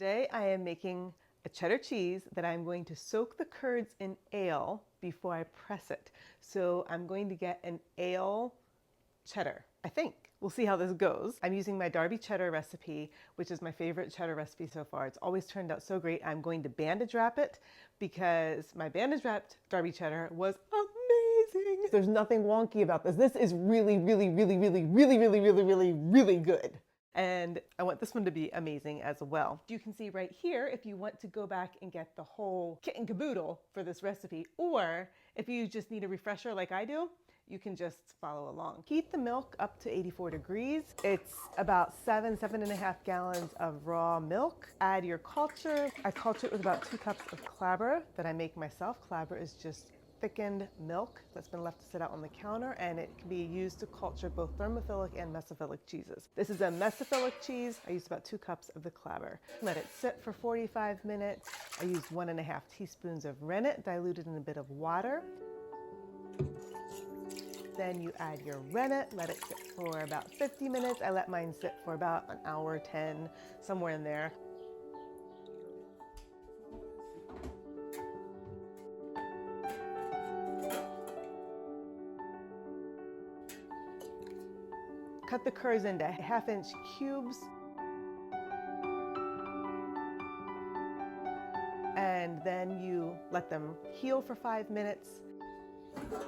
Today I am making a cheddar cheese that I'm going to soak the curds in ale before I press it. So I'm going to get an ale cheddar, I think. We'll see how this goes. I'm using my Darby cheddar recipe, which is my favorite cheddar recipe so far. It's always turned out so great. I'm going to bandage wrap it because my bandage wrapped Darby cheddar was amazing. There's nothing wonky about this. This is really good. And I want this one to be amazing as well. You can see right here if you want to go back and get the whole kit and caboodle for this recipe, or if you just need a refresher like I do, you can just follow along. Heat the milk up to 84 degrees. It's about 7.5 gallons of raw milk. Add your culture. I culture it with about 2 cups of clabber that I make myself. Clabber is just thickened milk that's been left to sit out on the counter, and it can be used to culture both thermophilic and mesophilic cheeses. This is a mesophilic cheese. I used about 2 cups of the clabber. Let it sit for 45 minutes. I used 1.5 teaspoons of rennet diluted in a bit of water. Then you add your rennet, let it sit for about 50 minutes. I let mine sit for about an hour, 10, somewhere in there. Cut the curds into 1/2-inch cubes. And then you let them heal for 5 minutes.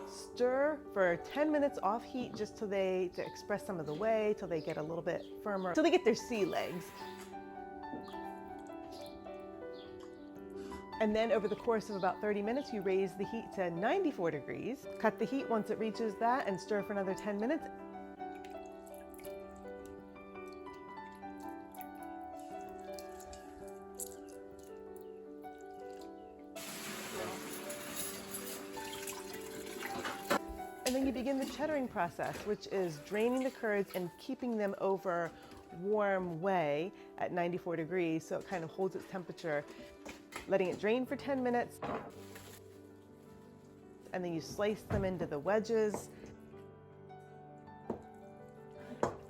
Stir for 10 minutes off heat just till to express some of the whey, till they get a little bit firmer, till they get their sea legs. And then over the course of about 30 minutes, you raise the heat to 94 degrees. Cut the heat once it reaches that and stir for another 10 minutes. And then you begin the cheddaring process, which is draining the curds and keeping them over warm whey at 94 degrees so it kind of holds its temperature, letting it drain for 10 minutes. And then you slice them into the wedges.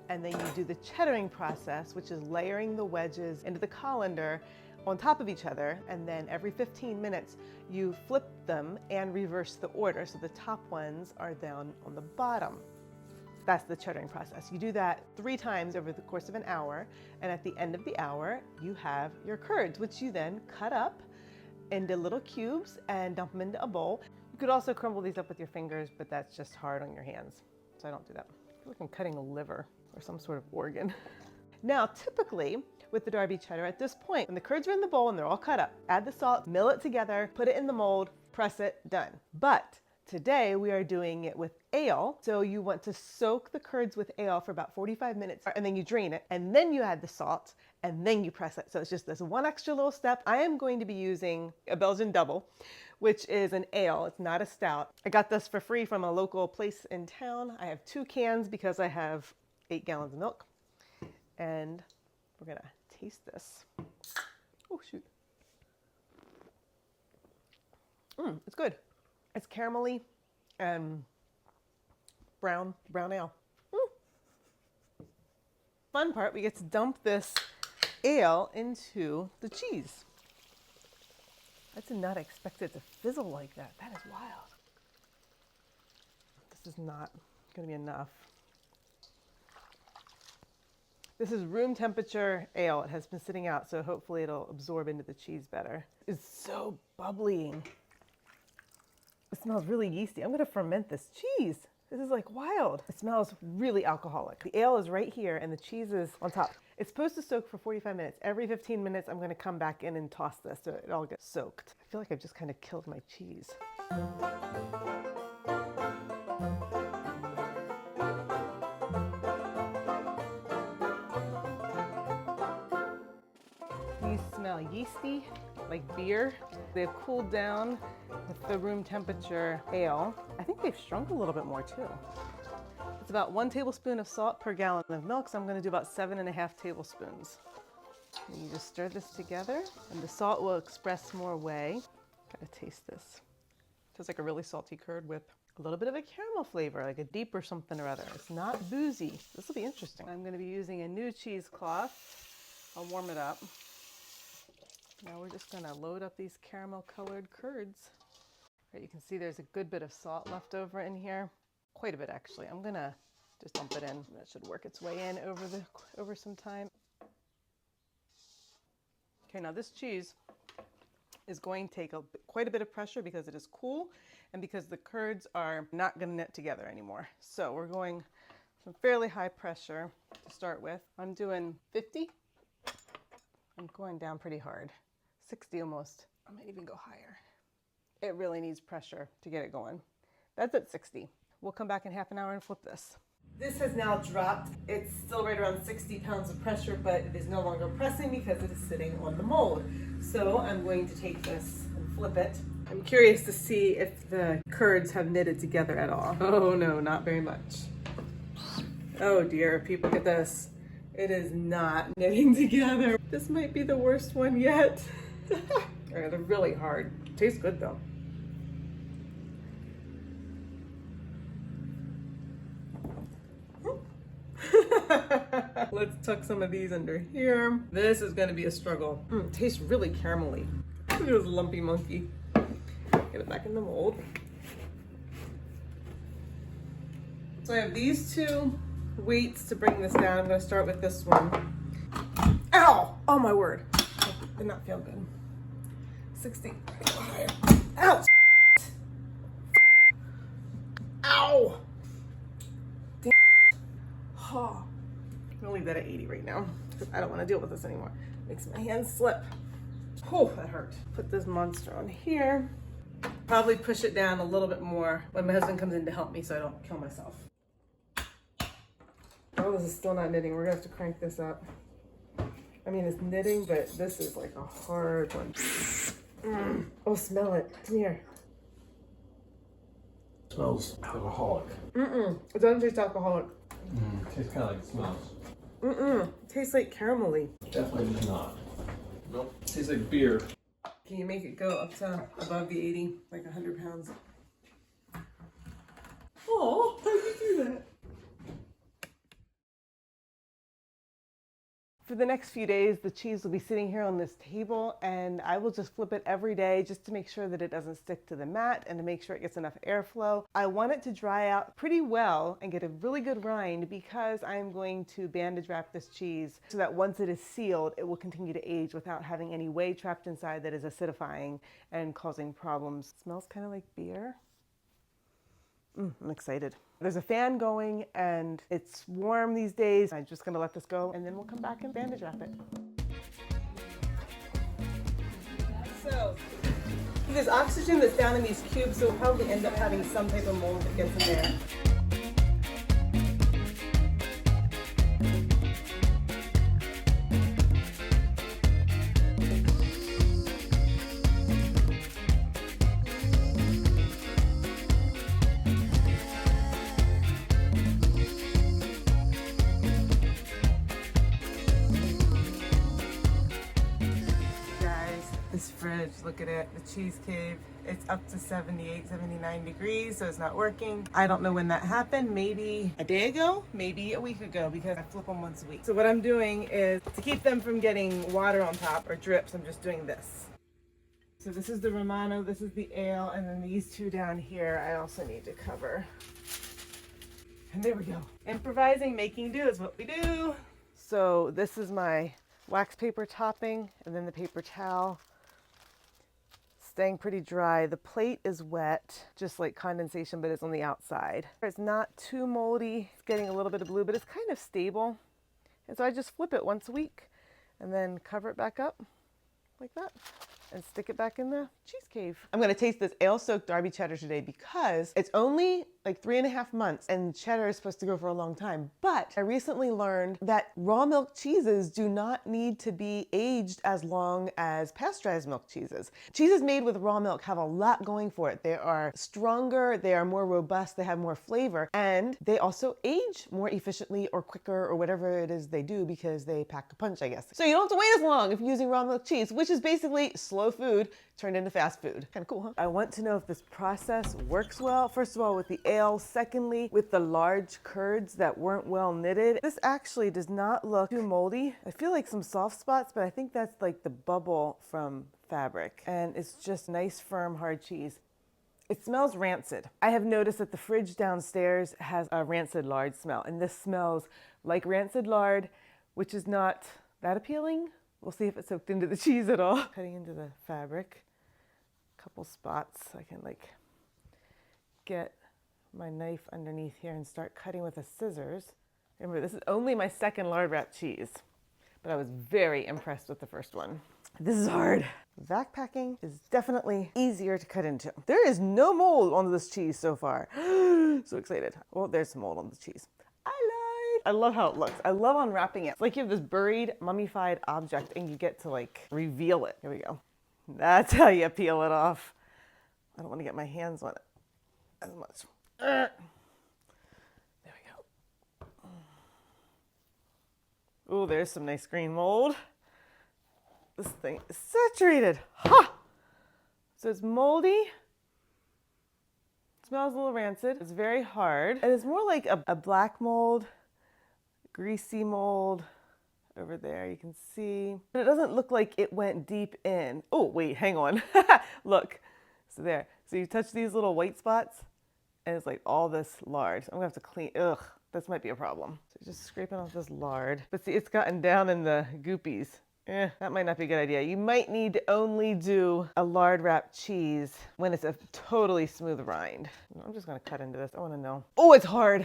And then you do the cheddaring process, which is layering the wedges into the colander on top of each other, and then every 15 minutes you flip them and reverse the order so the top ones are down on the bottom. That's the cheddaring process. You do that 3 times over the course of an hour, and at the end of the hour you have your curds, which you then cut up into little cubes and dump them into a bowl. You could also crumble these up with your fingers, but that's just hard on your hands, so I don't do that. I feel like I'm cutting a liver or some sort of organ. Now, typically with the Darby cheddar, at this point, when the curds are in the bowl and they're all cut up, add the salt, mill it together, put it in the mold, press it, done. But today we are doing it with ale. So you want to soak the curds with ale for about 45 minutes, and then you drain it, and then you add the salt, and then you press it. So it's just this one extra little step. I am going to be using a Belgian double, which is an ale. It's not a stout. I got this for free from a local place in town. I have 2 cans because I have 8 gallons of milk. And we're gonna taste this. Oh shoot. It's good. It's caramelly and brown ale. Fun part, we get to dump this ale into the cheese. I did not expect it to fizzle like that. That is wild. This is not gonna be enough. This is room temperature ale. It has been sitting out, so hopefully it'll absorb into the cheese better. It's so bubbly. It smells really yeasty. I'm gonna ferment this cheese. This is like wild. It smells really alcoholic. The ale is right here and the cheese is on top. It's supposed to soak for 45 minutes. Every 15 minutes, I'm gonna come back in and toss this so it all gets soaked. I feel like I've just kind of killed my cheese. These smell yeasty, like beer. They've cooled down with the room temperature ale. I think they've shrunk a little bit more too. It's about 1 tablespoon of salt per gallon of milk, so I'm gonna do about 7.5 tablespoons. And you just stir this together, and the salt will express more whey. Gotta taste this. Feels like a really salty curd with a little bit of a caramel flavor, like a deep or something or other. It's not boozy. This will be interesting. I'm gonna be using a new cheesecloth. I'll warm it up. Now we're just gonna load up these caramel colored curds. Right, you can see there's a good bit of salt left over in here. Quite a bit actually. I'm gonna just dump it in. That should work its way in over some time. Okay, now this cheese is going to take quite a bit of pressure because it is cool and because the curds are not gonna knit together anymore. So we're going some fairly high pressure to start with. I'm doing 50. I'm going down pretty hard. 60 almost. I might even go higher. It really needs pressure to get it going. That's at 60. We'll come back in half an hour and flip this. This has now dropped. It's still right around 60 pounds of pressure, but it is no longer pressing because it is sitting on the mold. So I'm going to take this and flip it. I'm curious to see if the curds have knitted together at all. Oh no, not very much. Oh dear, people, look at this. It is not knitting together. This might be the worst one yet. They're really hard. Tastes good though. Let's tuck some of these under here. This is gonna be a struggle. Tastes really caramelly. Look at this lumpy monkey. Get it back in the mold. So I have these two weights to bring this down. I'm gonna start with this one. Ow! Oh my word. That did not feel good. 60. Ouch! Ow! Damn. Oh. I'm gonna leave that at 80 right now because I don't want to deal with this anymore. Makes my hands slip. Oh, that hurt. Put this monster on here. Probably push it down a little bit more when my husband comes in to help me so I don't kill myself. Oh, this is still not knitting. We're gonna have to crank this up. I mean, it's knitting, but this is like a hard one. Oh, smell it. Come here. Smells alcoholic. It doesn't taste alcoholic. Tastes kind of like it smells. It tastes like caramelly. Definitely does not. Nope. Tastes like beer. Can you make it go up to above the 80, like 100 pounds? Oh, how did you do that? For the next few days, the cheese will be sitting here on this table and I will just flip it every day just to make sure that it doesn't stick to the mat and to make sure it gets enough airflow. I want it to dry out pretty well and get a really good rind because I'm going to bandage wrap this cheese so that once it is sealed, it will continue to age without having any whey trapped inside that is acidifying and causing problems. It smells kind of like beer. I'm excited. There's a fan going and it's warm these days. I'm just gonna let this go and then we'll come back and bandage wrap it. So, there's oxygen that's down in these cubes, so we'll probably end up having some type of mold that gets in there. This fridge, look at it, the cheese cave. It's up to 78, 79 degrees, so it's not working. I don't know when that happened, maybe a day ago, maybe a week ago, because I flip them once a week. So what I'm doing is, to keep them from getting water on top or drips, I'm just doing this. So this is the Romano, this is the ale, and then these two down here, I also need to cover. And there we go. Improvising, making do is what we do. So this is my wax paper topping, and then the paper towel. Staying pretty dry. The plate is wet, just like condensation, but it's on the outside. It's not too moldy. It's getting a little bit of blue, but it's kind of stable. And so I just flip it once a week and then cover it back up like that and stick it back in the cheese cave. I'm gonna taste this ale-soaked Derby cheddar today because it's only like 3.5 months and cheddar is supposed to go for a long time. But I recently learned that raw milk cheeses do not need to be aged as long as pasteurized milk cheeses. Cheeses made with raw milk have a lot going for it. They are stronger, they are more robust, they have more flavor, and they also age more efficiently or quicker or whatever it is they do because they pack a punch, I guess. So you don't have to wait as long if you're using raw milk cheese, which is basically slow slow food turned into fast food. Kind of cool, huh? I want to know if this process works well. First of all, with the ale. Secondly, with the large curds that weren't well knitted. This actually does not look too moldy. I feel like some soft spots, but I think that's like the bubble from fabric. And it's just nice, firm, hard cheese. It smells rancid. I have noticed that the fridge downstairs has a rancid lard smell, and this smells like rancid lard, which is not that appealing. We'll see if it soaked into the cheese at all. Cutting into the fabric, a couple spots. I can like get my knife underneath here and start cutting with the scissors. Remember, this is only my second lard wrapped cheese, but I was very impressed with the first one. This is hard. Vac packing is definitely easier to cut into. There is no mold on this cheese so far. So excited. Well, there's some mold on the cheese. I lied. I love how it looks. I love unwrapping it. It's like you have this buried, mummified object and you get to like reveal it. Here we go. That's how you peel it off. I don't want to get my hands on it as much. There we go. Oh, there's some nice green mold. This thing is saturated. Ha! So it's moldy. Smells a little rancid. It's very hard. And it's more like a black mold, greasy mold over there. You can see. But it doesn't look like it went deep in. Oh, wait, hang on. Look. So there. So you touch these little white spots and it's like all this lard. I'm gonna have to clean. Ugh, this might be a problem. So just scraping off this lard. But see, it's gotten down in the goopies. That might not be a good idea. You might need to only do a lard wrapped cheese when it's a totally smooth rind. I'm just gonna cut into this. I wanna know. Oh, it's hard.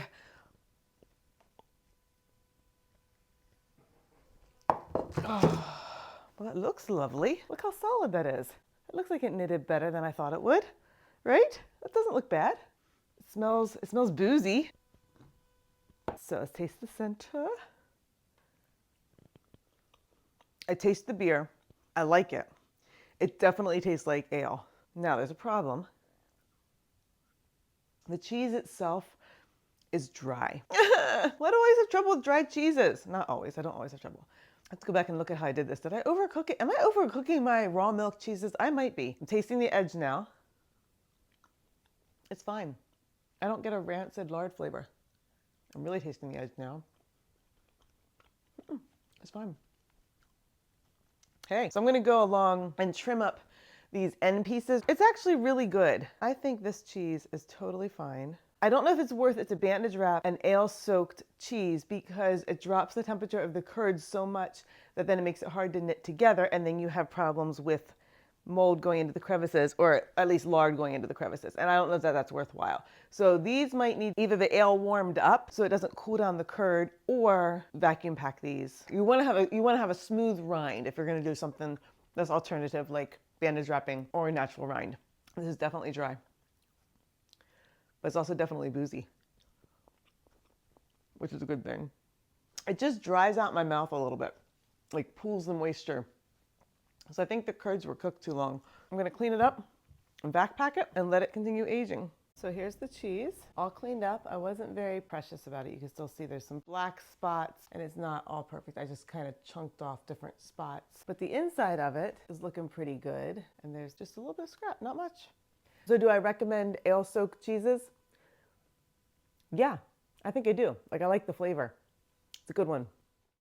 Oh, well, that looks lovely. Look how solid that is. It looks like it knitted better than I thought it would, right? That doesn't look bad. It smells boozy. So let's taste the center. I taste the beer. I like it. It definitely tastes like ale. Now there's a problem. The cheese itself is dry. Why do I always have trouble with dried cheeses? Not always. I don't always have trouble. Let's go back and look at how I did this. Did I overcook it? Am I overcooking my raw milk cheeses? I might be. I'm tasting the edge now. It's fine. I don't get a rancid lard flavor. I'm really tasting the edge now. It's fine. Okay, so I'm gonna go along and trim up these end pieces. It's actually really good. I think this cheese is totally fine. I don't know if it's worth it to bandage wrap an ale-soaked cheese because it drops the temperature of the curds so much that then it makes it hard to knit together, and then you have problems with mold going into the crevices, or at least lard going into the crevices. And I don't know if that's worthwhile. So these might need either the ale warmed up so it doesn't cool down the curd, or vacuum pack these. You want to have a smooth rind if you're going to do something that's alternative like bandage wrapping or a natural rind. This is definitely dry, but it's also definitely boozy, which is a good thing. It just dries out my mouth a little bit, like pools the moisture. So I think the curds were cooked too long. I'm gonna clean it up and backpack it and let it continue aging. So here's the cheese, all cleaned up. I wasn't very precious about it. You can still see there's some black spots and it's not all perfect. I just kind of chunked off different spots. But the inside of it is looking pretty good. And there's just a little bit of scrap, not much. So do I recommend ale-soaked cheeses? Yeah, I think I do. Like, I like the flavor. It's a good one.